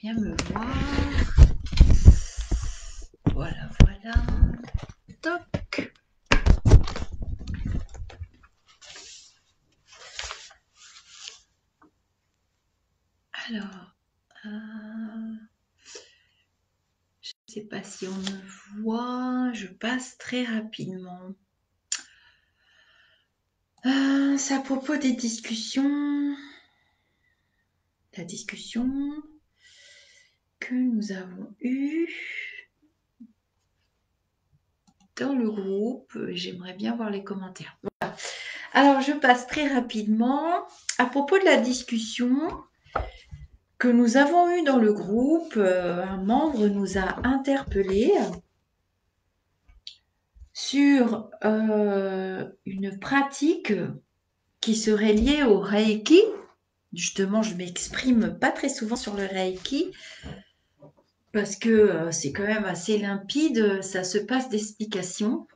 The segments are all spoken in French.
bien me voir. Voilà, voilà. Toc. Alors, je ne sais pas si on me voit. Je passe très rapidement. C'est à propos des discussions. La discussion que nous avons eue dans le groupe. J'aimerais bien voir les commentaires. Voilà. Alors, je passe très rapidement. À propos de la discussion que nous avons eue dans le groupe, un membre nous a interpellés sur une pratique qui serait liée au Reiki. Justement, je m'exprime pas très souvent sur le Reiki parce que c'est quand même assez limpide, ça se passe d'explications.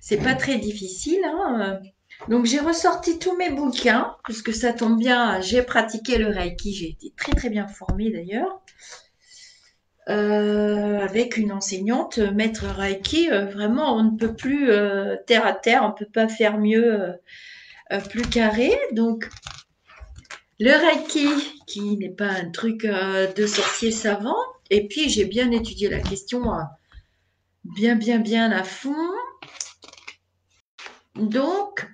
C'est pas très difficile, hein. Donc j'ai ressorti tous mes bouquins, puisque ça tombe bien, j'ai pratiqué le Reiki, j'ai été très très bien formée d'ailleurs, avec une enseignante, maître Reiki, vraiment on ne peut plus terre à terre, on ne peut pas faire mieux, plus carré. Donc le Reiki, qui n'est pas un truc de sorcier savant, et puis j'ai bien étudié la question bien à fond. Donc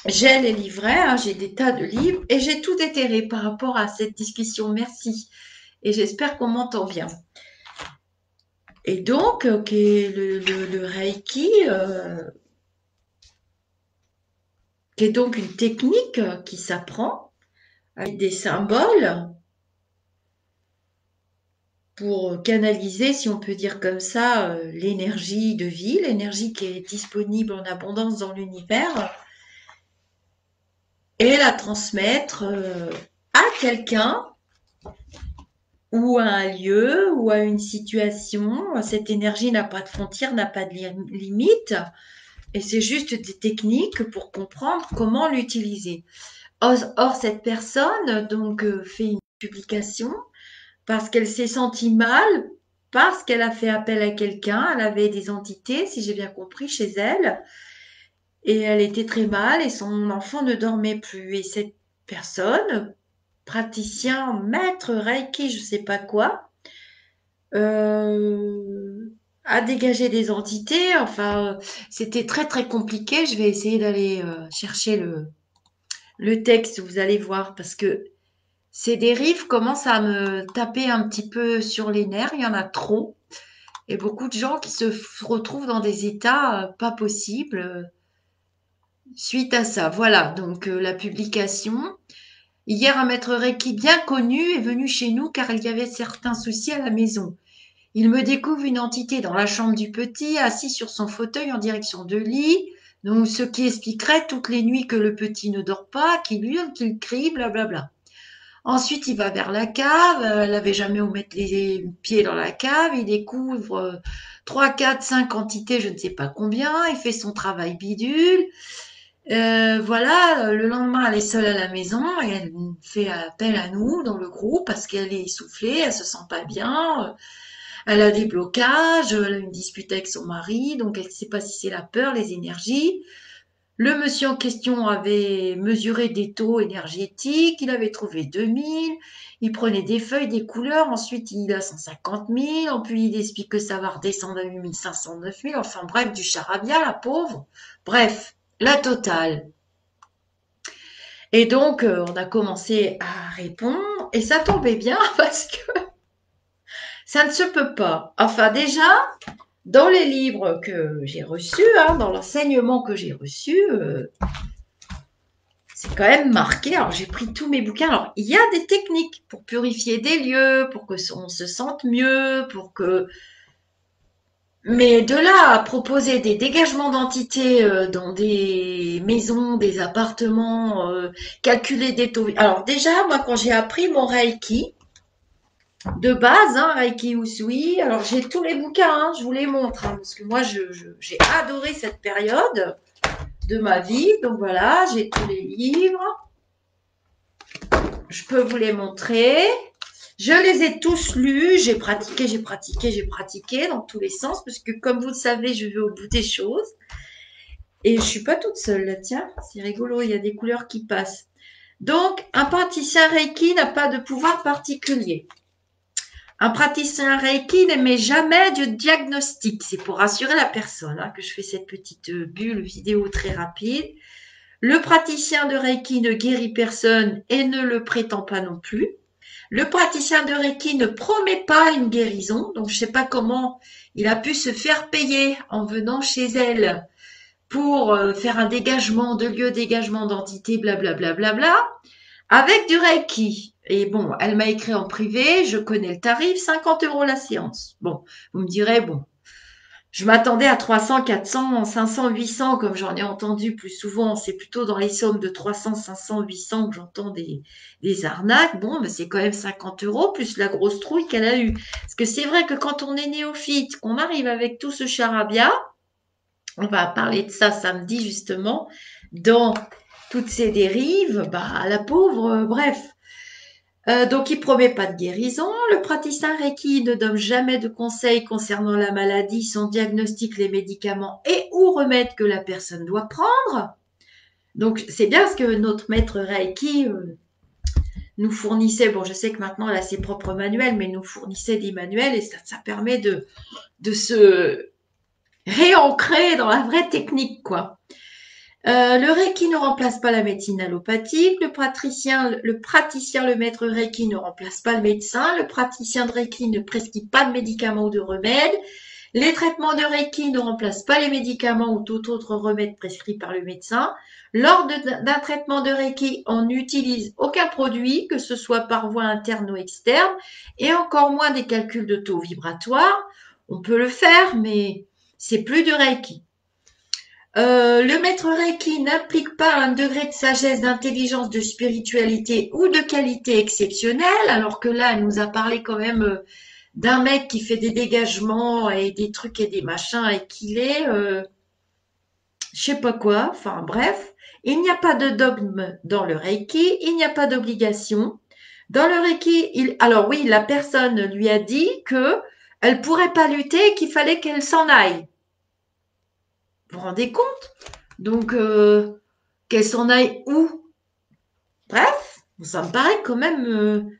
j'ai les livrets, hein, j'ai des tas de livres et j'ai tout déterré par rapport à cette discussion. Merci. Et j'espère qu'on m'entend bien. Et donc, le Reiki, qui est donc une technique qui s'apprend avec des symboles pour canaliser, si on peut dire comme ça, l'énergie de vie, l'énergie qui est disponible en abondance dans l'univers, et la transmettre à quelqu'un ou à un lieu ou à une situation. Cette énergie n'a pas de frontières, n'a pas de limite, et c'est juste des techniques pour comprendre comment l'utiliser. Or, cette personne donc fait une publication parce qu'elle s'est sentie mal, parce qu'elle a fait appel à quelqu'un, elle avait des entités, si j'ai bien compris, chez elle, et elle était très mal et son enfant ne dormait plus. Et cette personne, praticien, maître, Reiki, je sais pas quoi, a dégagé des entités. Enfin, c'était très très compliqué. Je vais essayer d'aller chercher le texte, vous allez voir, parce que ces dérives commencent à me taper un petit peu sur les nerfs. Il y en a trop. Et beaucoup de gens qui se retrouvent dans des états pas possibles suite à ça. Voilà, donc la publication. Hier, un maître Reiki bien connu est venu chez nous car il y avait certains soucis à la maison. Il me découvre une entité dans la chambre du petit, assis sur son fauteuil en direction de lit, donc ce qui expliquerait toutes les nuits que le petit ne dort pas, qu'il hurle, qu'il crie, blablabla. Ensuite, il va vers la cave, elle n'avait jamais où mettre les pieds dans la cave, il découvre 3, 4, 5 entités, je ne sais pas combien, il fait son travail bidule. Voilà, le lendemain, elle est seule à la maison et elle fait appel à nous dans le groupe parce qu'elle est essoufflée, elle se sent pas bien, elle a des blocages, elle a une dispute avec son mari, donc elle ne sait pas si c'est la peur, les énergies. Le monsieur en question avait mesuré des taux énergétiques, il avait trouvé 2000, il prenait des feuilles, des couleurs, ensuite il a 150 000, puis il explique que ça va redescendre à 8500, 9000, enfin bref, du charabia, la pauvre. Bref, la totale. Et donc, on a commencé à répondre, et ça tombait bien parce que ça ne se peut pas. Enfin, déjà, dans les livres que j'ai reçus, hein, dans l'enseignement que j'ai reçu, c'est quand même marqué. Alors, j'ai pris tous mes bouquins. Alors, il y a des techniques pour purifier des lieux, pour que on se sente mieux, pour que... Mais de là à proposer des dégagements d'entités dans des maisons, des appartements, calculer des taux... Alors déjà, moi, quand j'ai appris mon Reiki, de base, hein, Reiki Usui, alors j'ai tous les bouquins, hein, je vous les montre, hein, parce que moi, j'ai adoré cette période de ma vie. Donc voilà, j'ai tous les livres. Je peux vous les montrer. Je les ai tous lus, j'ai pratiqué, j'ai pratiqué, j'ai pratiqué dans tous les sens, parce que comme vous le savez, je vais au bout des choses. Et je suis pas toute seule là, tiens, c'est rigolo, il y a des couleurs qui passent. Donc, un praticien Reiki n'a pas de pouvoir particulier. Un praticien Reiki n'émet jamais de diagnostic. C'est pour rassurer la personne hein, que je fais cette petite bulle vidéo très rapide. Le praticien de Reiki ne guérit personne et ne le prétend pas non plus. Le praticien de Reiki ne promet pas une guérison, donc je ne sais pas comment il a pu se faire payer en venant chez elle pour faire un dégagement de lieu, dégagement d'entité, blablabla, avec du Reiki. Et bon, elle m'a écrit en privé, je connais le tarif, 50 € la séance. Bon, vous me direz, bon, je m'attendais à 300, 400, 500, 800, comme j'en ai entendu plus souvent. C'est plutôt dans les sommes de 300, 500, 800 que j'entends des arnaques. Bon, mais c'est quand même 50 € plus la grosse trouille qu'elle a eue. Parce que c'est vrai que quand on est néophyte, qu'on arrive avec tout ce charabia, on va parler de ça samedi justement, dans toutes ces dérives, bah, la pauvre, bref. Donc, il promet pas de guérison. Le praticien Reiki ne donne jamais de conseils concernant la maladie, son diagnostic, les médicaments et ou remèdes que la personne doit prendre. Donc, c'est bien ce que notre maître Reiki nous fournissait. Bon, je sais que maintenant, elle a ses propres manuels, mais nous fournissait des manuels et ça permet de se réancrer dans la vraie technique, quoi. Le Reiki ne remplace pas la médecine allopathique. Le maître Reiki ne remplace pas le médecin. Le praticien de Reiki ne prescrit pas de médicaments ou de remèdes. Les traitements de Reiki ne remplacent pas les médicaments ou tout autre remède prescrit par le médecin. Lors d'un traitement de Reiki, on n'utilise aucun produit, que ce soit par voie interne ou externe, et encore moins des calculs de taux vibratoires. On peut le faire, mais c'est plus du Reiki. Le maître Reiki n'implique pas un degré de sagesse, d'intelligence, de spiritualité ou de qualité exceptionnelle, alors que là, elle nous a parlé quand même d'un mec qui fait des dégagements et des trucs et des machins et qu'il est, je sais pas quoi, enfin bref. Il n'y a pas de dogme dans le Reiki, il n'y a pas d'obligation. Dans le Reiki, alors oui, la personne lui a dit que elle pourrait pas lutter et qu'il fallait qu'elle s'en aille. Vous vous rendez compte? Donc, qu'elle s'en aille où? Bref, ça me paraît quand même,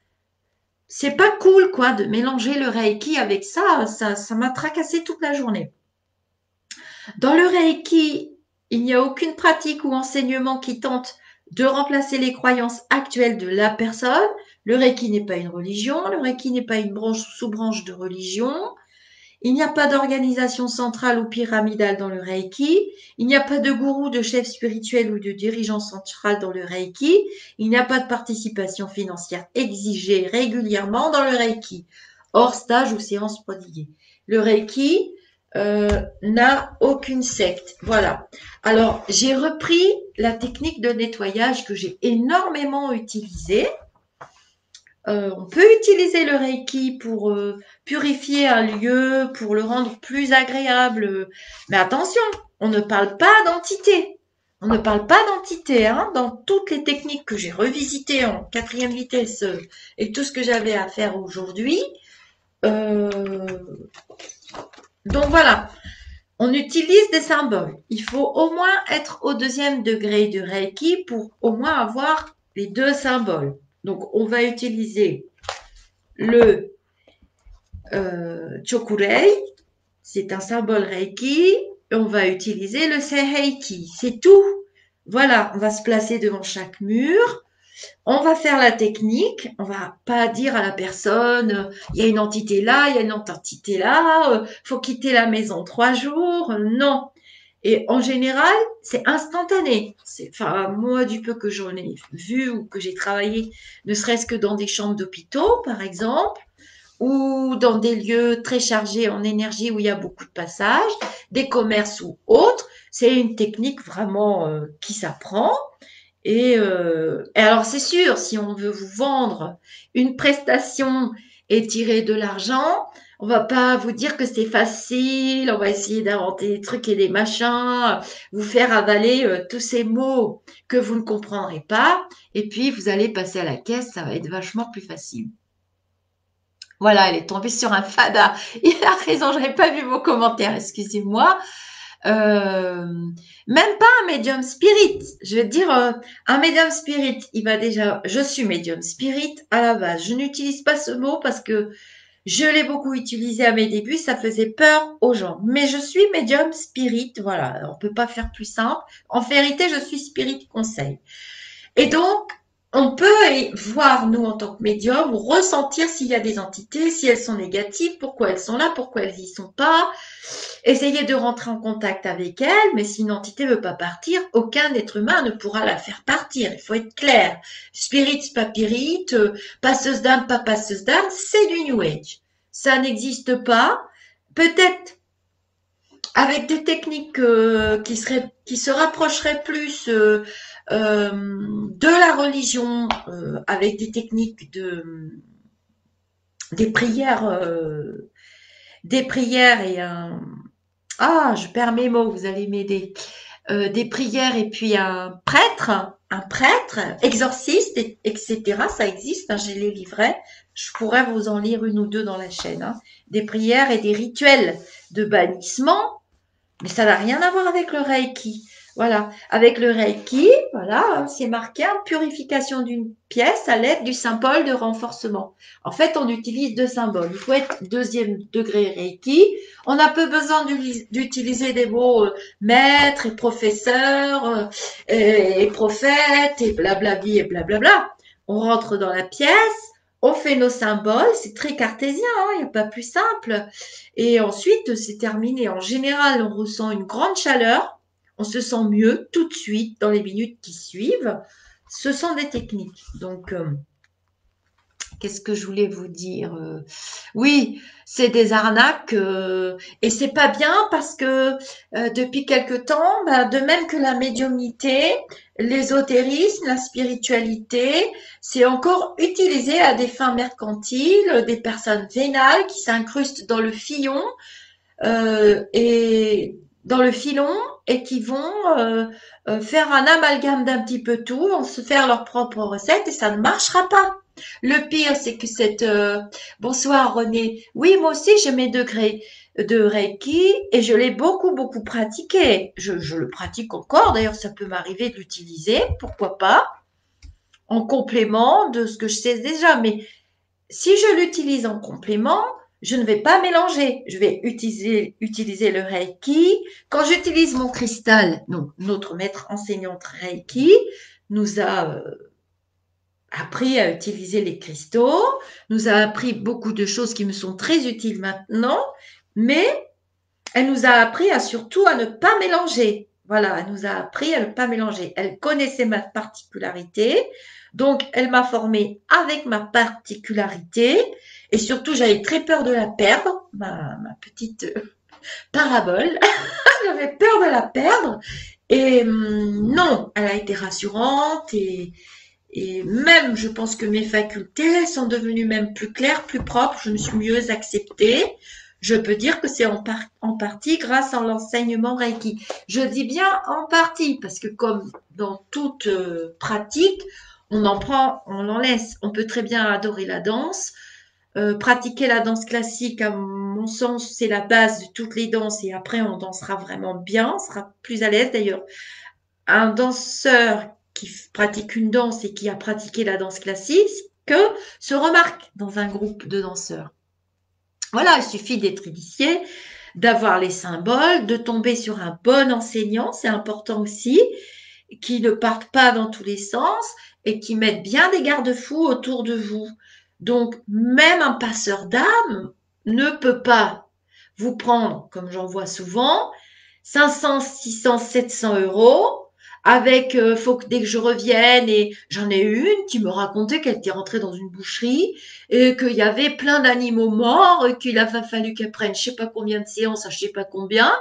c'est pas cool quoi de mélanger le Reiki avec ça. Ça m'a tracassé toute la journée. Dans le Reiki, il n'y a aucune pratique ou enseignement qui tente de remplacer les croyances actuelles de la personne. Le Reiki n'est pas une religion. Le Reiki n'est pas une branche ou sous-branche de religion. Il n'y a pas d'organisation centrale ou pyramidale dans le Reiki. Il n'y a pas de gourou, de chef spirituel ou de dirigeant central dans le Reiki. Il n'y a pas de participation financière exigée régulièrement dans le Reiki, hors stage ou séance prodiguée. Le Reiki n'a aucune secte. Voilà. Alors, j'ai repris la technique de nettoyage que j'ai énormément utilisée. On peut utiliser le Reiki pour purifier un lieu, pour le rendre plus agréable. Mais attention, on ne parle pas d'entité. On ne parle pas d'entité. Hein, dans toutes les techniques que j'ai revisitées en 4e vitesse et tout ce que j'avais à faire aujourd'hui. Donc voilà, on utilise des symboles. Il faut au moins être au 2e degré du Reiki pour au moins avoir les 2 symboles. Donc on va utiliser le Chokurei, c'est un symbole Reiki. Et on va utiliser le Seiheiki, c'est tout. Voilà, on va se placer devant chaque mur. On va faire la technique. On va pas dire à la personne, il y a une entité là, il y a une entité là, faut quitter la maison 3 jours. Non. Et en général, c'est instantané. Enfin, moi, du peu que j'en ai vu ou que j'ai travaillé, ne serait-ce que dans des chambres d'hôpitaux, par exemple, ou dans des lieux très chargés en énergie où il y a beaucoup de passages, des commerces ou autres. C'est une technique vraiment qui s'apprend. Et alors, c'est sûr, si on veut vous vendre une prestation et tirer de l'argent, on va pas vous dire que c'est facile, on va essayer d'inventer des trucs et des machins, vous faire avaler tous ces mots que vous ne comprendrez pas, et puis vous allez passer à la caisse, ça va être vachement plus facile. Voilà, elle est tombée sur un fada. Il a raison, j'avais pas vu vos commentaires, excusez-moi. Euh, Même pas un medium spirit. Je veux dire, un medium spirit, il va déjà. Je suis medium spirit à la base. Je n'utilise pas ce mot parce que je l'ai beaucoup utilisé à mes débuts, ça faisait peur aux gens. Mais je suis medium spirit, voilà, on peut pas faire plus simple. En vérité, je suis spirit conseil. Et donc, on peut voir, nous, en tant que médium, ou ressentir s'il y a des entités, si elles sont négatives, pourquoi elles sont là, pourquoi elles y sont pas. Essayer de rentrer en contact avec elles, mais si une entité veut pas partir, aucun être humain ne pourra la faire partir. Il faut être clair. Spirit, spirit, passeuse d'âme, pas passeuse d'âme, c'est du New Age. Ça n'existe pas. Peut-être avec des techniques qui se rapprocheraient plus de la religion, avec des techniques des prières, des prières et un ah, je perds mes mots, vous allez m'aider. Des prières et puis un prêtre, exorciste, etc. Ça existe, hein, j'ai les livrets. Je pourrais vous en lire une ou deux dans la chaîne. Hein. Des prières et des rituels de bannissement, mais ça n'a rien à voir avec le Reiki. Voilà. Avec le Reiki, voilà, c'est marqué hein, purification d'une pièce à l'aide du symbole de renforcement. En fait, on utilise deux symboles. Il faut être deuxième degré Reiki. On n'a pas besoin d'utiliser des mots maître et professeur et prophète et blablabli et blablabla. On rentre dans la pièce, on fait nos symboles, c'est très cartésien, hein, il n'y a pas plus simple. Et ensuite, c'est terminé. En général, on ressent une grande chaleur, on se sent mieux tout de suite dans les minutes qui suivent. Ce sont des techniques. Donc, qu'est-ce que je voulais vous dire Oui, c'est des arnaques et c'est pas bien parce que depuis quelque temps, bah, de même que la médiumnité, l'ésotérisme, la spiritualité, c'est encore utilisé à des fins mercantiles, des personnes vénales qui s'incrustent dans le filon et dans le filon et qui vont faire un amalgame d'un petit peu tout, vont se faire leur propre recette et ça ne marchera pas. Le pire, c'est que bonsoir René. Oui, moi aussi j'ai mes degrés de Reiki et je l'ai beaucoup pratiqué. Je le pratique encore. D'ailleurs, ça peut m'arriver de l'utiliser. Pourquoi pas? En complément de ce que je sais déjà. Mais si je l'utilise en complément, je ne vais pas mélanger. Je vais utiliser le Reiki. Quand j'utilise mon cristal, donc notre maître enseignante Reiki nous a appris à utiliser les cristaux, nous a appris beaucoup de choses qui me sont très utiles maintenant, mais elle nous a appris surtout à ne pas mélanger. Voilà, elle nous a appris à ne pas mélanger. Elle connaissait ma particularité, donc elle m'a formée avec ma particularité, et surtout j'avais très peur de la perdre, ma petite parabole. J'avais peur de la perdre, et non, elle a été rassurante et même, je pense que mes facultés sont devenues même plus claires, plus propres. Je me suis mieux acceptée. Je peux dire que c'est en partie grâce à l'enseignement Reiki. Je dis bien en partie parce que comme dans toute pratique, on en prend, on en laisse. On peut très bien adorer la danse. Pratiquer la danse classique, à mon sens, c'est la base de toutes les danses et après on dansera vraiment bien, on sera plus à l'aise. D'ailleurs, un danseur qui pratique une danse et qui a pratiqué la danse classique se remarque dans un groupe de danseurs. Voilà, il suffit d'être initié, d'avoir les symboles, de tomber sur un bon enseignant, c'est important aussi, qui ne parte pas dans tous les sens et qui mette bien des garde-fous autour de vous. Donc, même un passeur d'âme ne peut pas vous prendre, comme j'en vois souvent, 500, 600, 700 euros avec faut que dès que je revienne et j'en ai eu une qui me racontait qu'elle était rentrée dans une boucherie et qu'il y avait plein d'animaux morts et qu'il a fallu qu'elle prenne je sais pas combien de séances à je sais pas combien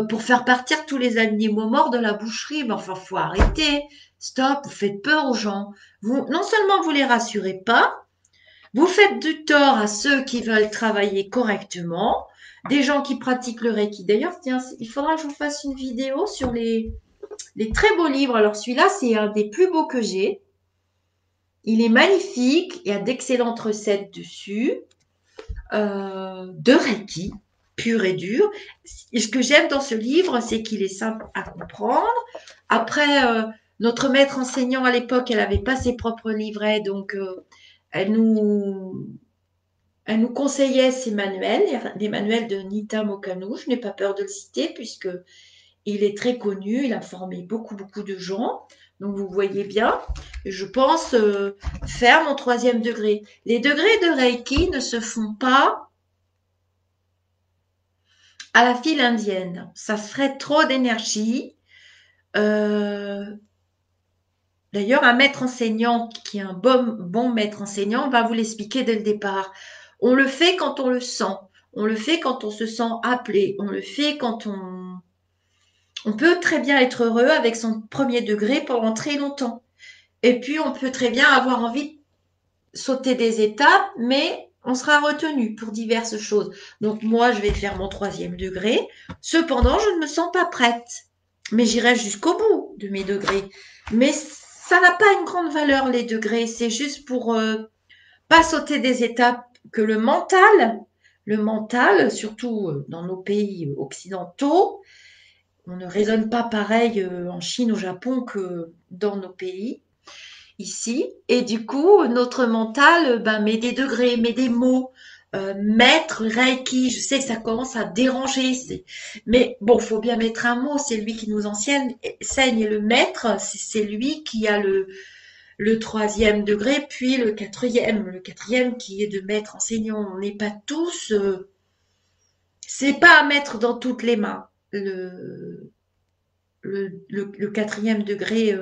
pour faire partir tous les animaux morts de la boucherie. Mais enfin, faut arrêter. Stop, vous faites peur aux gens. Vous, non seulement vous les rassurez pas, vous faites du tort à ceux qui veulent travailler correctement, des gens qui pratiquent le Reiki. D'ailleurs, tiens, il faudra que je vous fasse une vidéo sur les très beaux livres. Alors celui-là, c'est un des plus beaux que j'ai. Il est magnifique, il y a d'excellentes recettes dessus. de Reiki, pur et dur. Et ce que j'aime dans ce livre, c'est qu'il est simple à comprendre. Après, notre maître enseignant à l'époque, elle n'avait pas ses propres livrets, donc elle nous, elle nous conseillait ses manuels, les manuels de Nita Mokano. Je n'ai pas peur de le citer puisque il est très connu, il a formé beaucoup, beaucoup de gens. Donc vous voyez bien, je pense faire mon 3e degré. Les degrés de Reiki ne se font pas à la file indienne. Ça serait trop d'énergie. Euh, D'ailleurs, un maître enseignant qui est un bon maître enseignant va vous l'expliquer dès le départ. On le fait quand on le sent. On le fait quand on se sent appelé. On le fait quand on peut très bien être heureux avec son 1er degré pendant très longtemps. Et puis, on peut très bien avoir envie de sauter des étapes, mais on sera retenu pour diverses choses. Donc, moi, je vais faire mon 3e degré. Cependant, je ne me sens pas prête. Mais j'irai jusqu'au bout de mes degrés. Mais ça n'a pas une grande valeur, les degrés. C'est juste pour pas sauter des étapes que le mental, surtout dans nos pays occidentaux, on ne raisonne pas pareil en Chine, au Japon que dans nos pays ici. Et du coup, notre mental met des degrés, met des mots. Maître, Reiki, je sais que ça commence à déranger. Mais bon, faut bien mettre un mot. C'est lui qui nous enseigne. Et le maître, c'est lui qui a le 3e degré, puis le 4e. Le 4e qui est de maître enseignant. On n'est pas tous... c'est pas à mettre dans toutes les mains. Le 4e degré...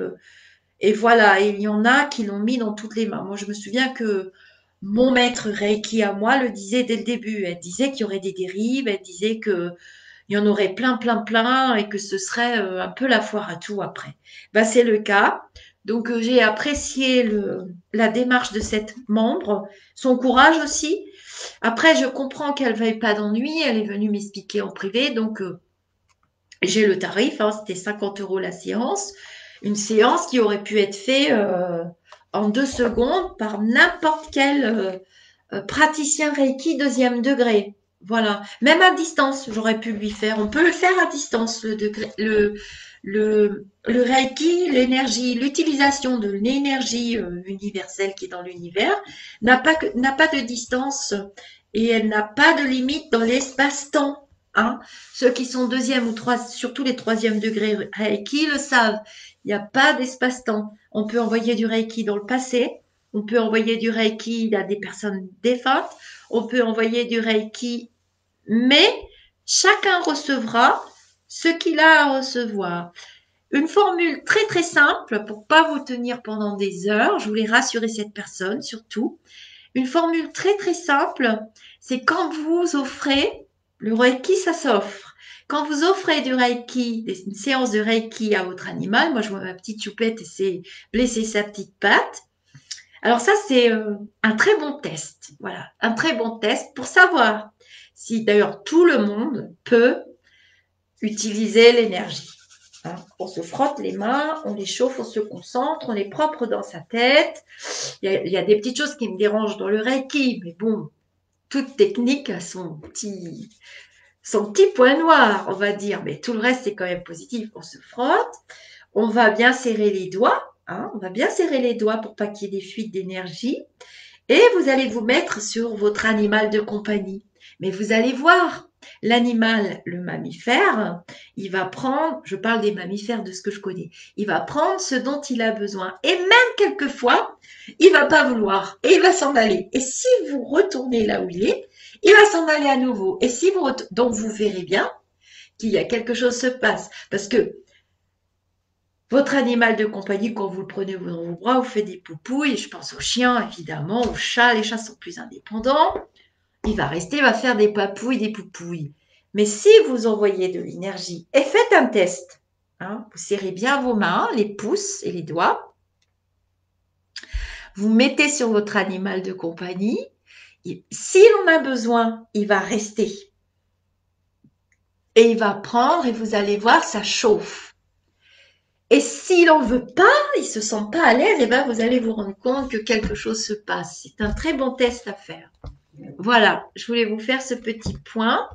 et voilà, il y en a qui l'ont mis dans toutes les mains. Moi, je me souviens que mon maître Reiki à moi le disait dès le début. Elle disait qu'il y aurait des dérives, elle disait qu'il y en aurait plein, plein, plein et que ce serait un peu la foire à tout après. Ben, c'est le cas. Donc, j'ai apprécié la démarche de cette membre, son courage aussi. Après, je comprends qu'elle ne veuille pas d'ennui. Elle est venue m'expliquer en privé. Donc, j'ai le tarif, hein, c'était 50 € la séance. Une séance qui aurait pu être faite en 2 secondes par n'importe quel praticien Reiki 2e degré. Voilà. Même à distance, j'aurais pu lui faire. On peut le faire à distance, le Reiki, l'énergie, l'utilisation de l'énergie universelle qui est dans l'univers n'a pas de distance et elle n'a pas de limite dans l'espace-temps. Hein. Ceux qui sont 2e ou 3, surtout les 3e degrés Reiki le savent. Il n'y a pas d'espace-temps. On peut envoyer du Reiki dans le passé. On peut envoyer du Reiki à des personnes défuntes. On peut envoyer du Reiki, mais chacun recevra ce qu'il a à recevoir. Une formule très très simple pour pas vous tenir pendant des heures. Je voulais rassurer cette personne surtout. Une formule très très simple, c'est quand vous offrez le Reiki, ça s'offre. Quand vous offrez du Reiki, une séance de Reiki à votre animal, moi je vois ma petite choupette essayer de blesser sa petite patte. Alors ça, c'est un très bon test. Voilà, un très bon test pour savoir si d'ailleurs tout le monde peut utiliser l'énergie. Hein. On se frotte les mains, on les chauffe, on se concentre, on est propre dans sa tête. Il y a des petites choses qui me dérangent dans le Reiki, mais bon, toute technique a son petit point noir, on va dire. Mais tout le reste, c'est quand même positif. On se frotte, on va bien serrer les doigts. Hein, on va bien serrer les doigts pour pas qu'il y ait des fuites d'énergie. Et vous allez vous mettre sur votre animal de compagnie. Mais vous allez voir, l'animal, le mammifère, il va prendre, je parle des mammifères de ce que je connais, il va prendre ce dont il a besoin. Et même quelquefois, il va pas vouloir et il va s'en aller. Et si vous retournez là où il va s'en aller à nouveau. Et si vous donc vous verrez bien qu'il y a quelque chose se passe. Parce que votre animal de compagnie, quand vous le prenez dans vos bras, vous faites des poupouilles. Je pense aux chiens, évidemment, aux chats. Les chats sont plus indépendants. Il va rester, il va faire des papouilles, des poupouilles. Mais si vous envoyez de l'énergie, et faites un test, hein, vous serrez bien vos mains, les pouces et les doigts. Vous mettez sur votre animal de compagnie. S'il en a besoin, il va rester. Et il va prendre et vous allez voir, ça chauffe. Et s'il n'en veut pas, il se sent pas à l'aise, et ben vous allez vous rendre compte que quelque chose se passe. C'est un très bon test à faire. Voilà, je voulais vous faire ce petit point.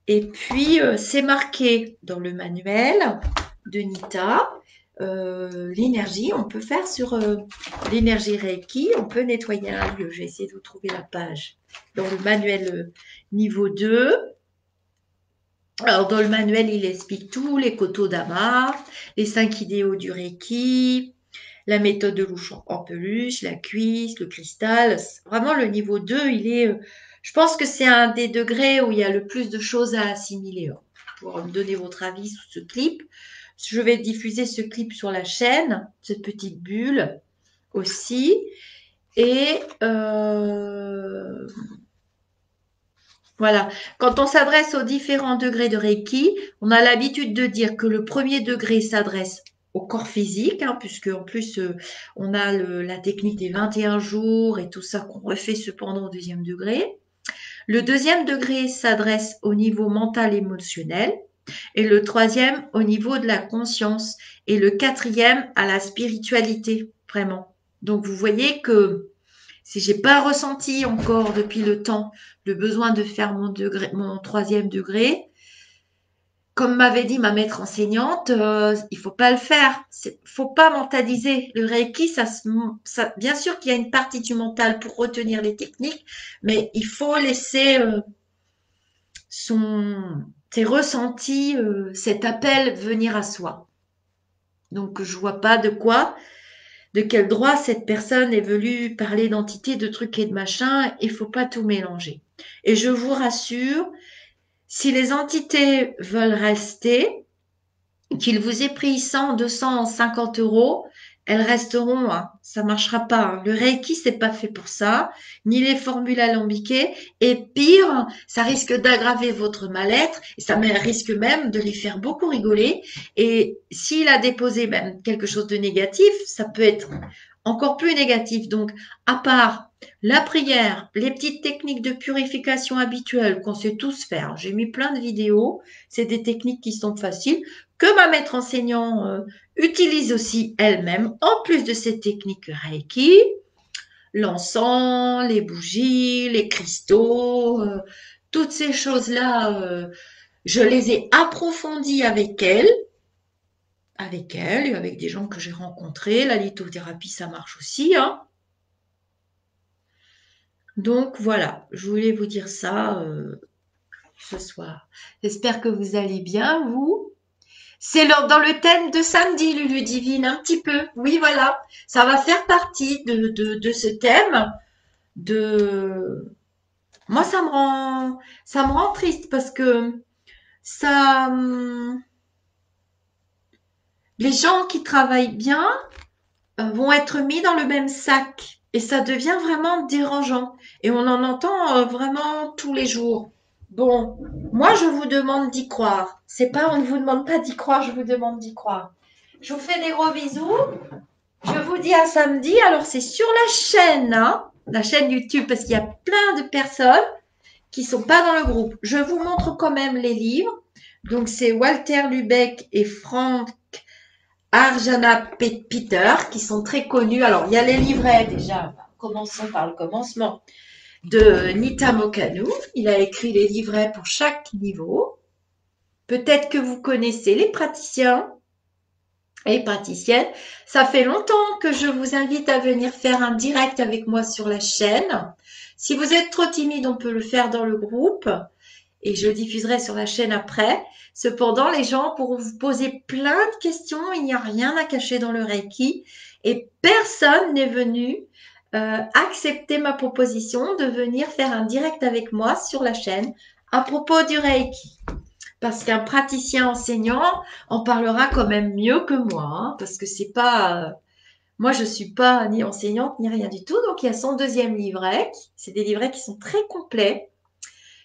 Et puis, c'est marqué dans le manuel de Nita. L'énergie, on peut faire sur l'énergie Reiki, on peut nettoyer un lieu. J'ai essayé de vous trouver la page dans le manuel niveau 2. Alors, dans le manuel, il explique tout, les koto dama, les 5 idéaux du Reiki, la méthode de louche en peluche, la cuisse, le cristal. Vraiment, le niveau 2, il est. Je pense que c'est un des degrés où il y a le plus de choses à assimiler. Pour me donner votre avis sur ce clip, je vais diffuser ce clip sur la chaîne, cette petite bulle aussi. Et voilà, quand on s'adresse aux différents degrés de Reiki, on a l'habitude de dire que le premier degré s'adresse au corps physique, hein, puisque en plus on a la technique des 21 jours et tout ça qu'on refait cependant au deuxième degré. Le deuxième degré s'adresse au niveau mental émotionnel et le troisième au niveau de la conscience et le quatrième à la spiritualité, vraiment. Donc vous voyez que si j'ai pas ressenti encore depuis le temps le besoin de faire mon troisième degré, comme m'avait dit ma maître enseignante, il faut pas le faire. Faut pas mentaliser. Le Reiki, bien sûr qu'il y a une partie du mental pour retenir les techniques, mais il faut laisser ses ressentis, cet appel venir à soi. Donc je vois pas de quel droit cette personne est venue parler d'entité, de trucs et de machin. Il faut pas tout mélanger. Et je vous rassure, si les entités veulent rester, qu'il vous ait pris 100, 200, 50 euros, elles resteront. Hein. Ça marchera pas. Hein. Le Reiki, c'est pas fait pour ça, ni les formules alambiquées. Et pire, ça risque d'aggraver votre mal-être et ça risque même de les faire beaucoup rigoler. Et s'il a déposé même quelque chose de négatif, ça peut être encore plus négatif. Donc, à part la prière, les petites techniques de purification habituelles qu'on sait tous faire, j'ai mis plein de vidéos, c'est des techniques qui sont faciles, que ma maître enseignant utilise aussi elle-même, en plus de ces techniques Reiki, l'encens, les bougies, les cristaux, toutes ces choses-là, je les ai approfondies avec elle et avec des gens que j'ai rencontrés. La lithothérapie, ça marche aussi, hein. Donc voilà, je voulais vous dire ça ce soir. J'espère que vous allez bien, vous. C'est dans le thème de samedi, Lulu Divine, un petit peu. Oui, voilà. Ça va faire partie de ce thème. De... Moi, ça me rend triste parce que ça, les gens qui travaillent bien vont être mis dans le même sac et ça devient vraiment dérangeant. Et on en entend vraiment tous les jours. Bon, moi, je vous demande d'y croire. C'est pas, on ne vous demande pas d'y croire, je vous demande d'y croire. Je vous fais des gros bisous. Je vous dis à samedi. Alors, c'est sur la chaîne, hein, la chaîne YouTube, parce qu'il y a plein de personnes qui sont pas dans le groupe. Je vous montre quand même les livres. Donc, c'est Walter Lubeck et Frank Arjana Peter qui sont très connus. Alors, il y a les livrets déjà. Commençons par le commencement de Nita Mokanu. Il a écrit les livrets pour chaque niveau. Peut-être que vous connaissez les praticiens et praticienne. Ça fait longtemps que je vous invite à venir faire un direct avec moi sur la chaîne. Si vous êtes trop timide, on peut le faire dans le groupe et je le diffuserai sur la chaîne après. Cependant, les gens pourront vous poser plein de questions. Il n'y a rien à cacher dans le Reiki et personne n'est venu accepter ma proposition de venir faire un direct avec moi sur la chaîne à propos du Reiki. Parce qu'un praticien enseignant en parlera quand même mieux que moi, hein, parce que c'est pas, moi je suis pas ni enseignante ni rien du tout, donc il y a son deuxième livret, c'est des livrets qui sont très complets,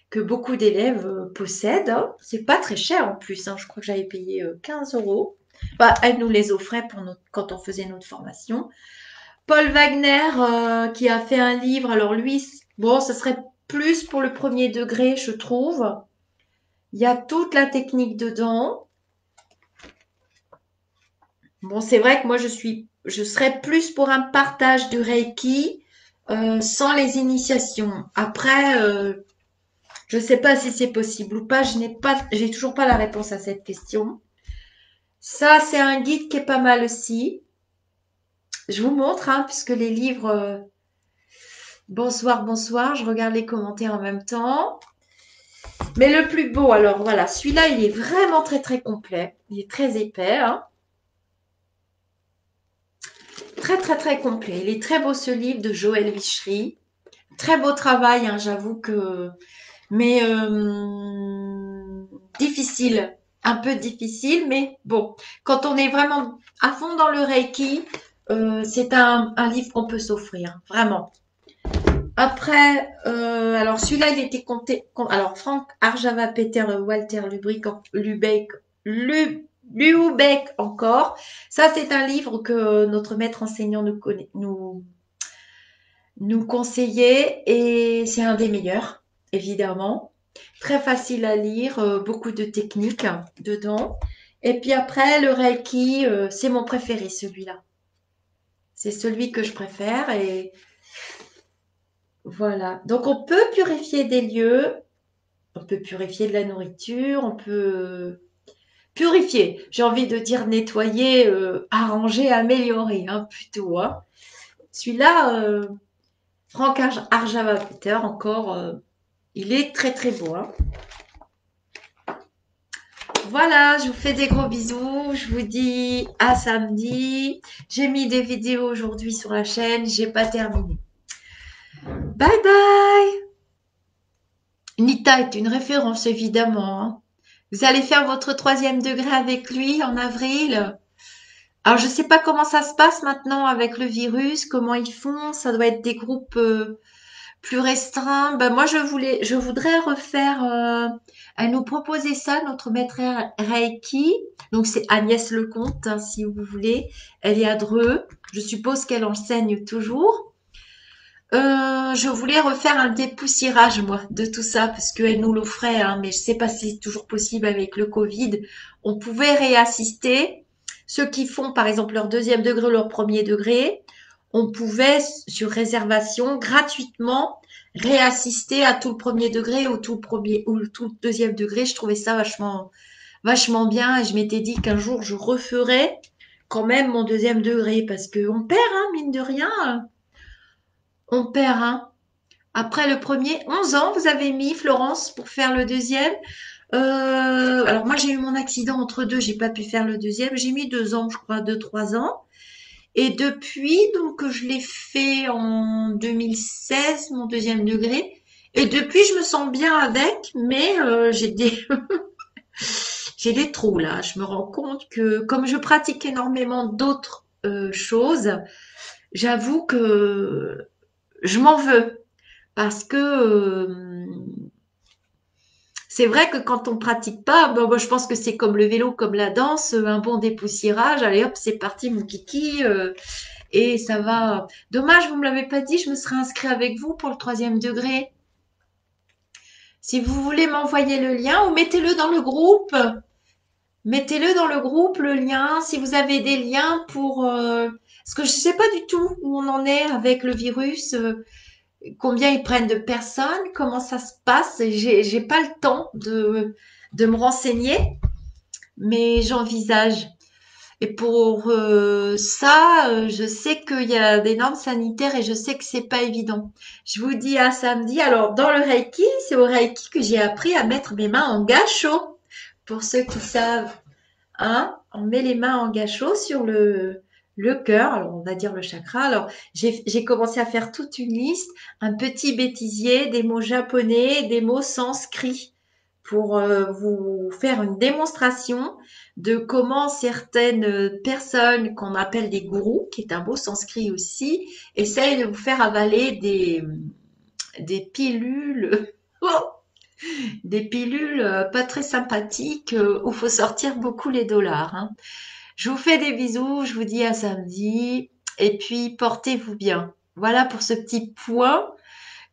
que beaucoup d'élèves possèdent, hein. C'est pas très cher en plus, hein, je crois que j'avais payé 15 euros. Bah, elle nous les offrait quand on faisait notre formation. Paul Wagner qui a fait un livre, alors lui, bon, ce serait plus pour le premier degré, je trouve. Il y a toute la technique dedans. Bon, c'est vrai que moi, je serais plus pour un partage du Reiki sans les initiations. Après, je sais pas si c'est possible ou pas. J'ai toujours pas la réponse à cette question. Ça, c'est un guide qui est pas mal aussi. Je vous montre, hein, puisque les livres. Bonsoir, bonsoir. Je regarde les commentaires en même temps. Mais le plus beau, alors voilà, celui-là, il est vraiment très très complet. Il est très épais, hein. Très très très complet. Il est très beau ce livre de Joël Vichery. Très beau travail, hein, j'avoue que. Mais difficile, un peu difficile, mais bon, quand on est vraiment à fond dans le Reiki, c'est un livre qu'on peut s'offrir, vraiment. Après, alors celui-là, il était compté. Alors, Frank Arjava, Peter, Walter Lubeck, Lubeck encore. Ça, c'est un livre que notre maître enseignant nous conseillait et c'est un des meilleurs, évidemment. Très facile à lire, beaucoup de techniques dedans. Et puis après, le Reiki, c'est mon préféré, celui-là. C'est celui que je préfère et voilà. Donc, on peut purifier des lieux, on peut purifier de la nourriture, on peut purifier. J'ai envie de dire nettoyer, arranger, améliorer, hein, plutôt. Hein. Celui-là, Franck Arjava Peter, encore, il est très très beau. Hein. Voilà, je vous fais des gros bisous. Je vous dis à samedi. J'ai mis des vidéos aujourd'hui sur la chaîne. J'ai pas terminé. Bye bye. Nita est une référence évidemment. Hein. Vous allez faire votre 3e degré avec lui en avril. Alors je sais pas comment ça se passe maintenant avec le virus, comment ils font. Ça doit être des groupes plus restreint. Ben moi, je voudrais refaire. Elle nous proposait ça, notre maître Reiki. Donc c'est Agnès Lecomte, hein, si vous voulez. Elle est à Dreux. Je suppose qu'elle enseigne toujours. Je voulais refaire un dépoussiérage, moi, de tout ça, parce qu'elle nous l'offrait, hein, mais je sais pas si c'est toujours possible avec le Covid. On pouvait réassister. Ceux qui font, par exemple, leur 2e degré, leur 1er degré, on pouvait, sur réservation, gratuitement, réassister à tout le 1er degré ou tout le premier ou tout le 2e degré. Je trouvais ça vachement, vachement bien et je m'étais dit qu'un jour je referais quand même mon 2e degré parce que on perd, hein, mine de rien, on perd, hein. Après le premier, 11 ans, vous avez mis Florence pour faire le 2e. Alors moi j'ai eu mon accident entre deux, j'ai pas pu faire le 2e. J'ai mis 2 ans, je crois, 2, 3 ans. Et depuis, donc je l'ai fait en 2016, mon 2e degré. Et depuis, je me sens bien avec, mais j'ai des trous là. Je me rends compte que comme je pratique énormément d'autres choses, j'avoue que je m'en veux parce que c'est vrai que quand on pratique pas, ben, moi, je pense que c'est comme le vélo, comme la danse, un bon dépoussiérage. Allez hop, c'est parti mon kiki. Et ça va. Dommage, vous me l'avez pas dit, je me serais inscrit avec vous pour le 3e degré. Si vous voulez m'envoyer le lien ou mettez-le dans le groupe. Mettez-le dans le groupe, le lien, si vous avez des liens pour... parce que je ne sais pas du tout où on en est avec le virus, combien ils prennent de personnes, comment ça se passe. J'ai pas le temps de me renseigner, mais j'envisage. Et pour ça, je sais qu'il y a des normes sanitaires et je sais que c'est pas évident. Je vous dis à samedi. Alors, dans le Reiki, c'est au Reiki que j'ai appris à mettre mes mains en gâchot. Pour ceux qui savent, hein, on met les mains en gâchot sur le cœur, alors on va dire le chakra. Alors, j'ai commencé à faire toute une liste, un petit bêtisier, des mots japonais, des mots sanscrits pour vous faire une démonstration de comment certaines personnes qu'on appelle des gourous, qui est un mot sanskrit aussi, essayent de vous faire avaler des pilules, des pilules pas très sympathiques où il faut sortir beaucoup les dollars. Hein. Je vous fais des bisous, je vous dis à samedi et puis portez-vous bien. Voilà pour ce petit point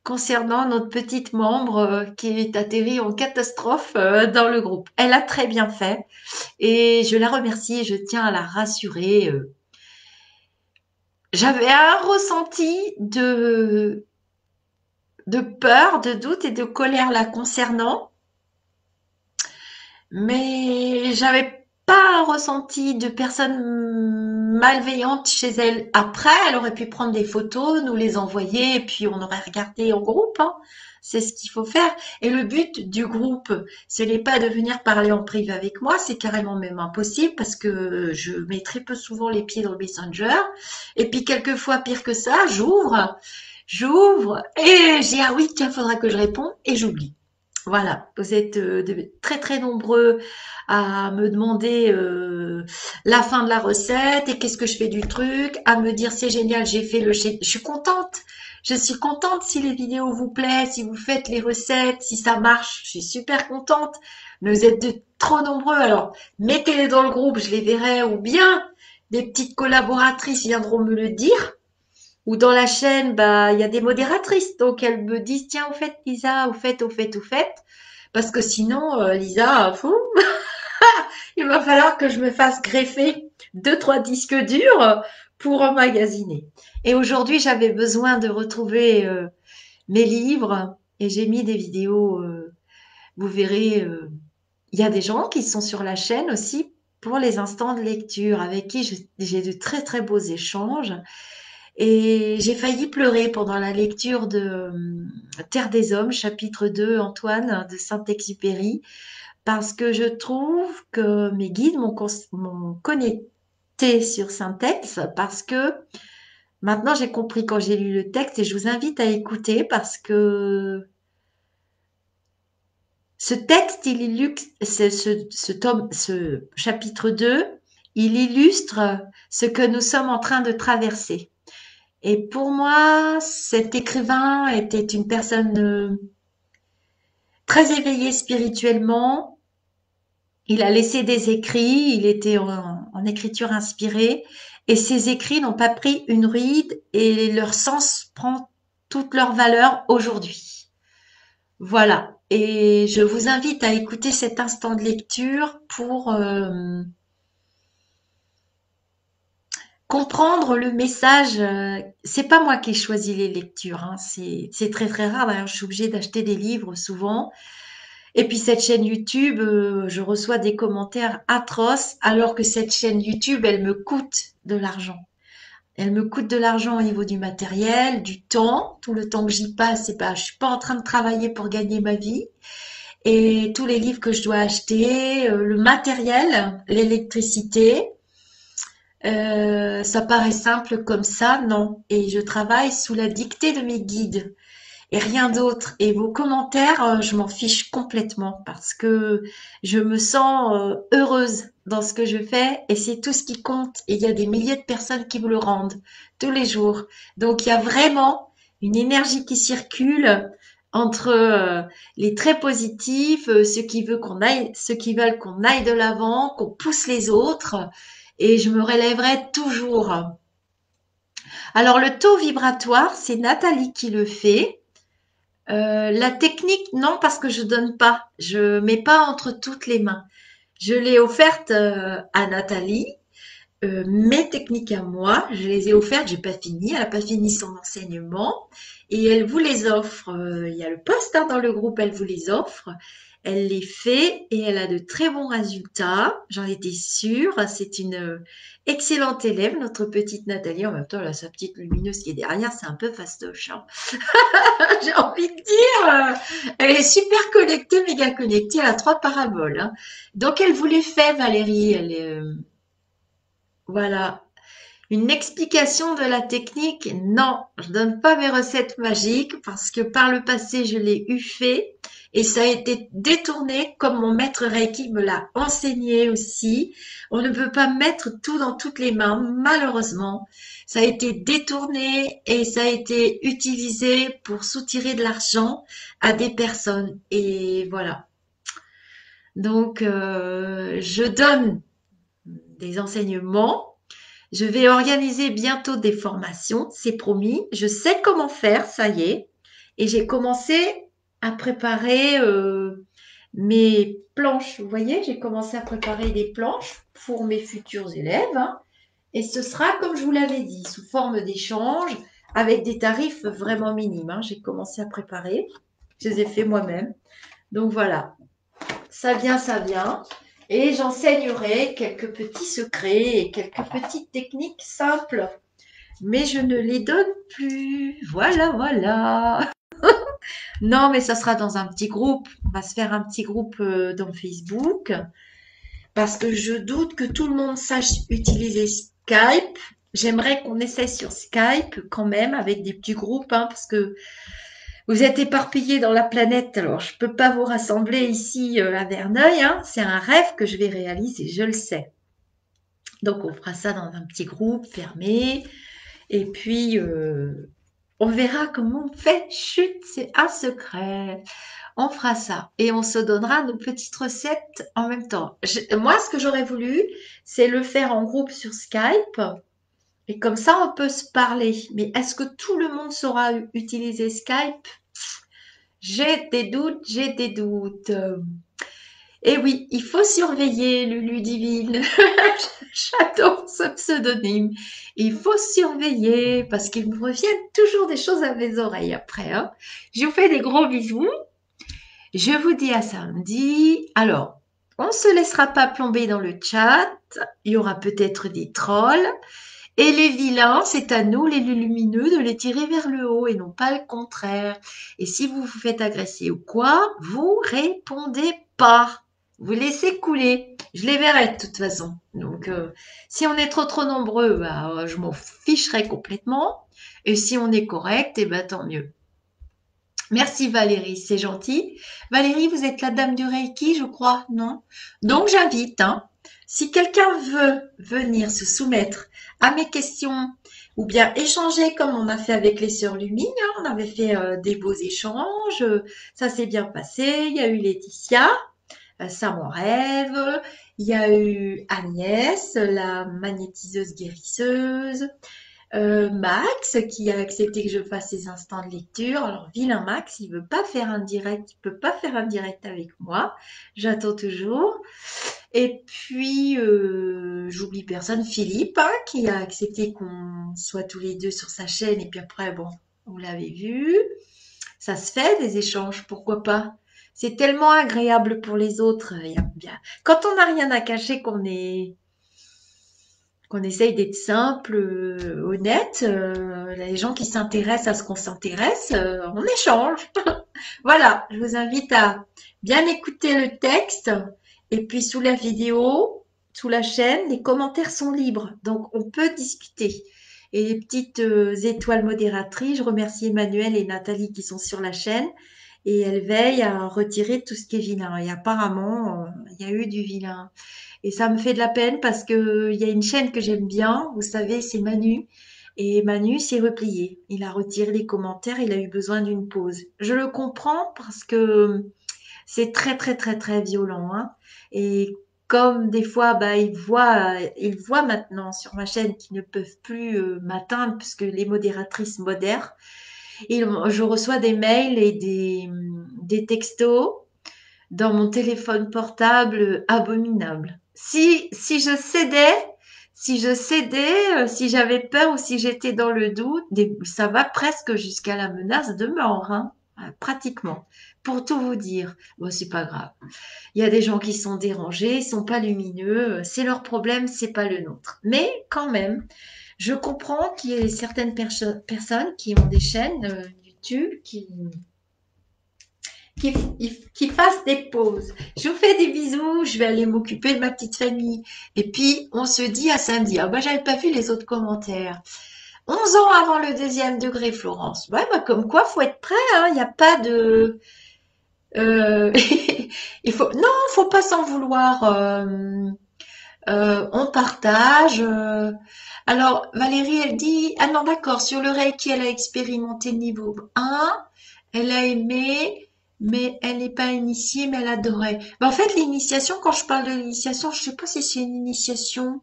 concernant notre petite membre qui est atterrie en catastrophe dans le groupe. Elle a très bien fait et je la remercie et je tiens à la rassurer. j'avais un ressenti de peur, de doute et de colère la concernant, mais j'avais pas un ressenti de personne malveillante chez elle. Après, elle aurait pu prendre des photos, nous les envoyer, et puis on aurait regardé en groupe, hein. C'est ce qu'il faut faire. Et le but du groupe, ce n'est pas de venir parler en privé avec moi, c'est carrément même impossible parce que je mets très peu souvent les pieds dans le Messenger. Et puis quelquefois, pire que ça, j'ouvre et j'ai ah oui, tiens, faudra que je réponde et j'oublie. Voilà, vous êtes très très nombreux à me demander la fin de la recette et qu'est-ce que je fais du truc, à me dire c'est génial, j'ai fait le je suis contente. Je suis contente si les vidéos vous plaisent, si vous faites les recettes, si ça marche, je suis super contente. Mais vous êtes trop nombreux, alors mettez-les dans le groupe, je les verrai, ou bien des petites collaboratrices viendront me le dire. Ou dans la chaîne, bah, il y a des modératrices, donc elles me disent, tiens, au fait, Lisa, au fait, parce que sinon, Lisa, fou, il va falloir que je me fasse greffer deux, trois disques durs pour emmagasiner. Et aujourd'hui, j'avais besoin de retrouver mes livres et j'ai mis des vidéos. Vous verrez, il y a des gens qui sont sur la chaîne aussi pour les instants de lecture avec qui j'ai de très très beaux échanges. Et j'ai failli pleurer pendant la lecture de Terre des Hommes, chapitre 2, Antoine, de Saint-Exupéry, parce que je trouve que mes guides m'ont connecté sur Saint-Ex, parce que maintenant j'ai compris quand j'ai lu le texte, et je vous invite à écouter, parce que ce texte, il illustre, ce chapitre 2, il illustre ce que nous sommes en train de traverser. Et pour moi, cet écrivain était une personne très éveillée spirituellement. Il a laissé des écrits, il était en écriture inspirée, et ses écrits n'ont pas pris une ride et leur sens prend toute leur valeur aujourd'hui. Voilà. Et je vous invite à écouter cet instant de lecture pour comprendre le message. C'est pas moi qui ai choisi les lectures, hein, c'est très très rare. D'ailleurs, je suis obligée d'acheter des livres souvent. Et puis cette chaîne YouTube, je reçois des commentaires atroces, alors que cette chaîne YouTube, elle me coûte de l'argent. Elle me coûte de l'argent au niveau du matériel, du temps, tout le temps que j'y passe. C'est pas, je suis pas en train de travailler pour gagner ma vie. Et tous les livres que je dois acheter, le matériel, l'électricité. Ça paraît simple comme ça, non. Et je travaille sous la dictée de mes guides et rien d'autre. Et vos commentaires, je m'en fiche complètement parce que je me sens heureuse dans ce que je fais et c'est tout ce qui compte. Et il y a des milliers de personnes qui me le rendent tous les jours. Donc il y a vraiment une énergie qui circule entre les très positifs, ceux qui veulent qu'on aille de l'avant, qu'on pousse les autres, et je me relèverai toujours. Alors le taux vibratoire, c'est Nathalie qui le fait. La technique, non, parce que je donne pas. Je mets pas entre toutes les mains. Je l'ai offerte à Nathalie. Mes techniques à moi, je les ai offertes. J'ai pas fini. Elle a pas fini son enseignement et elle vous les offre. Il y a le post hein, dans le groupe. Elle vous les offre. Elle les fait et elle a de très bons résultats. J'en étais sûre. C'est une excellente élève, notre petite Nathalie. En même temps, là, sa petite lumineuse qui est derrière, c'est un peu fastoche. Hein. J'ai envie de dire, elle est super connectée, méga connectée, elle a 3 paraboles. Hein. Donc elle vous les fait, Valérie. Elle est, voilà. Une explication de la technique? Non, je donne pas mes recettes magiques parce que par le passé, je l'ai eu fait et ça a été détourné comme mon maître Reiki me l'a enseigné aussi. On ne peut pas mettre tout dans toutes les mains, malheureusement. Ça a été détourné et ça a été utilisé pour soutirer de l'argent à des personnes. Et voilà. Donc, je donne des enseignements. Je vais organiser bientôt des formations, c'est promis. Je sais comment faire, ça y est. Et j'ai commencé à préparer mes planches. Vous voyez, j'ai commencé à préparer des planches pour mes futurs élèves. Hein. Et ce sera, comme je vous l'avais dit, sous forme d'échange avec des tarifs vraiment minimes, hein. J'ai commencé à préparer. Je les ai fait moi-même. Donc voilà, ça vient, ça vient. Et j'enseignerai quelques petits secrets et quelques petites techniques simples. Mais je ne les donne plus. Voilà, voilà. Non, mais ça sera dans un petit groupe. On va se faire un petit groupe dans Facebook. Parce que je doute que tout le monde sache utiliser Skype. J'aimerais qu'on essaie sur Skype quand même avec des petits groupes, hein, parce que vous êtes éparpillés dans la planète. Alors, je peux pas vous rassembler ici à Verneuil, hein. C'est un rêve que je vais réaliser, je le sais. Donc, on fera ça dans un petit groupe fermé. Et puis, on verra comment on fait. Chut, c'est un secret. On fera ça et on se donnera nos petites recettes en même temps. Moi, ce que j'aurais voulu, c'est le faire en groupe sur Skype et comme ça, on peut se parler. Mais est-ce que tout le monde saura utiliser Skype? J'ai des doutes, j'ai des doutes. Et oui, il faut surveiller Lulu Divine. J'adore ce pseudonyme. Il faut surveiller parce qu'il me reviennent toujours des choses à mes oreilles après, hein. Je vous fais des gros bisous. Je vous dis à samedi. Alors, on ne se laissera pas plomber dans le chat. Il y aura peut-être des trolls. Et les vilains, c'est à nous, les lumineux, de les tirer vers le haut et non pas le contraire. Et si vous vous faites agresser ou quoi, vous répondez pas. Vous laissez couler. Je les verrai de toute façon. Donc, si on est trop nombreux, bah, je m'en ficherai complètement. Et si on est correct, eh ben, tant mieux. Merci Valérie, c'est gentil. Valérie, vous êtes la dame du Reiki, je crois, non? Donc j'invite, hein, si quelqu'un veut venir se soumettre à mes questions ou bien échanger comme on a fait avec les sœurs Lumine, hein, on avait fait des beaux échanges, ça s'est bien passé. Il y a eu Laetitia, ça m'en rêve. Il y a eu Agnès, la magnétiseuse guérisseuse. Max qui a accepté que je fasse ses instants de lecture. Alors, vilain Max, il veut pas faire un direct, il peut pas faire un direct avec moi. J'attends toujours. Et puis, j'oublie personne, Philippe, hein, qui a accepté qu'on soit tous les deux sur sa chaîne. Et puis après, bon, vous l'avez vu. Ça se fait des échanges, pourquoi pas? C'est tellement agréable pour les autres. Bien. Quand on n'a rien à cacher, qu'on essaye d'être simple, honnête. Les gens qui s'intéressent à ce qu'on s'intéresse, on échange. Voilà, je vous invite à bien écouter le texte. Et puis sous la vidéo, sous la chaîne, les commentaires sont libres. Donc on peut discuter. Et les petites étoiles modératrices, je remercie Emmanuel et Nathalie qui sont sur la chaîne. Et elles veillent à retirer tout ce qui est vilain. Et apparemment, il y a eu du vilain. Et ça me fait de la peine parce que il y a une chaîne que j'aime bien, vous savez, c'est Manu. Et Manu s'est replié. Il a retiré les commentaires, il a eu besoin d'une pause. Je le comprends parce que c'est très violent, hein. Et comme des fois, bah, ils voient maintenant sur ma chaîne qu'ils ne peuvent plus m'atteindre puisque les modératrices modèrent. Je reçois des mails et des textos dans mon téléphone portable abominable. Si je cédais, si j'avais peur ou si j'étais dans le doute, ça va presque jusqu'à la menace de mort, hein, pratiquement. Pour tout vous dire, bon, c'est pas grave. Il y a des gens qui sont dérangés, ils sont pas lumineux, c'est leur problème, c'est pas le nôtre. Mais quand même, je comprends qu'il y ait certaines personnes qui ont des chaînes YouTube qui fasse des pauses. Je vous fais des bisous, je vais aller m'occuper de ma petite famille. Et puis, on se dit à samedi. Ah bah, j'avais pas vu les autres commentaires. 11 ans avant le deuxième degré, Florence. Ouais, bah, comme quoi, faut être prêt, hein. Il n'y a pas de... euh, faut pas s'en vouloir. On partage. Alors, Valérie, elle dit, ah non, d'accord, sur le Reiki, elle a expérimenté le niveau 1, elle a aimé, mais elle n'est pas initiée, mais elle adorait. Ben, en fait, l'initiation, quand je parle de l'initiation, je sais pas si c'est une initiation.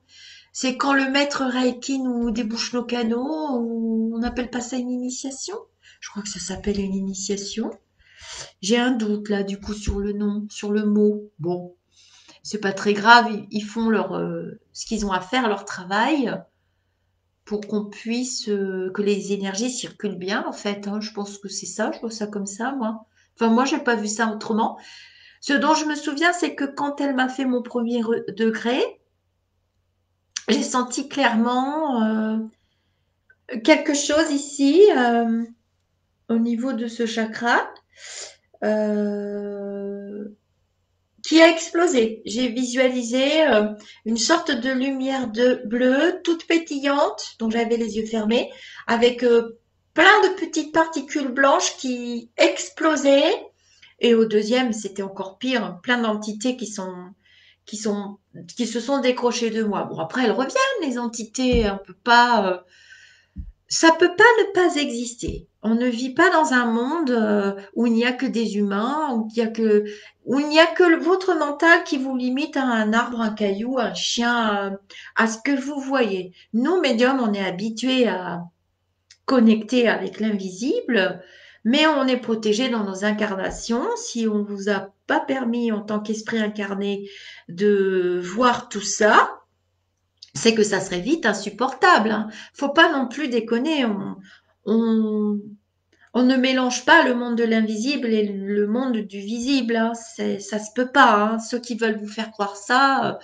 C'est quand le maître Reiki nous débouche nos canaux, ou on n'appelle pas ça une initiation? Je crois que ça s'appelle une initiation. J'ai un doute là, du coup, sur le nom, sur le mot. Bon, c'est pas très grave, ils font ce qu'ils ont à faire, leur travail. pour qu'on puisse, que les énergies circulent bien, en fait, hein. Je pense que c'est ça, je vois ça comme ça, moi. Enfin, moi, j'ai pas vu ça autrement. Ce dont je me souviens, c'est que quand elle m'a fait mon premier degré, j'ai senti clairement quelque chose ici, au niveau de ce chakra, euh, qui a explosé. J'ai visualisé une sorte de lumière de bleu, toute pétillante, dont j'avais les yeux fermés, avec plein de petites particules blanches qui explosaient. Et au deuxième, c'était encore pire, plein d'entités qui sont, qui se sont décrochées de moi. Bon, après, elles reviennent, les entités, on peut pas, ça peut pas ne pas exister. On ne vit pas dans un monde où il n'y a que des humains, où il n'y a que votre mental qui vous limite à un arbre, un caillou, un chien, à ce que vous voyez. Nous, médiums, on est habitués à connecter avec l'invisible, mais on est protégé dans nos incarnations. Si on vous a pas permis en tant qu'esprit incarné de voir tout ça, c'est que ça serait vite insupportable, hein. Faut pas non plus déconner. On, on ne mélange pas le monde de l'invisible et le monde du visible, hein. Ça se peut pas, hein. Ceux qui veulent vous faire croire ça,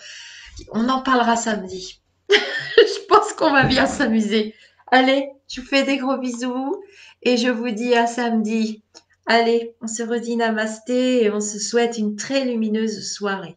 on en parlera samedi. Je pense qu'on va bien s'amuser. Allez, je vous fais des gros bisous et je vous dis à samedi. Allez, on se redit namasté et on se souhaite une très lumineuse soirée.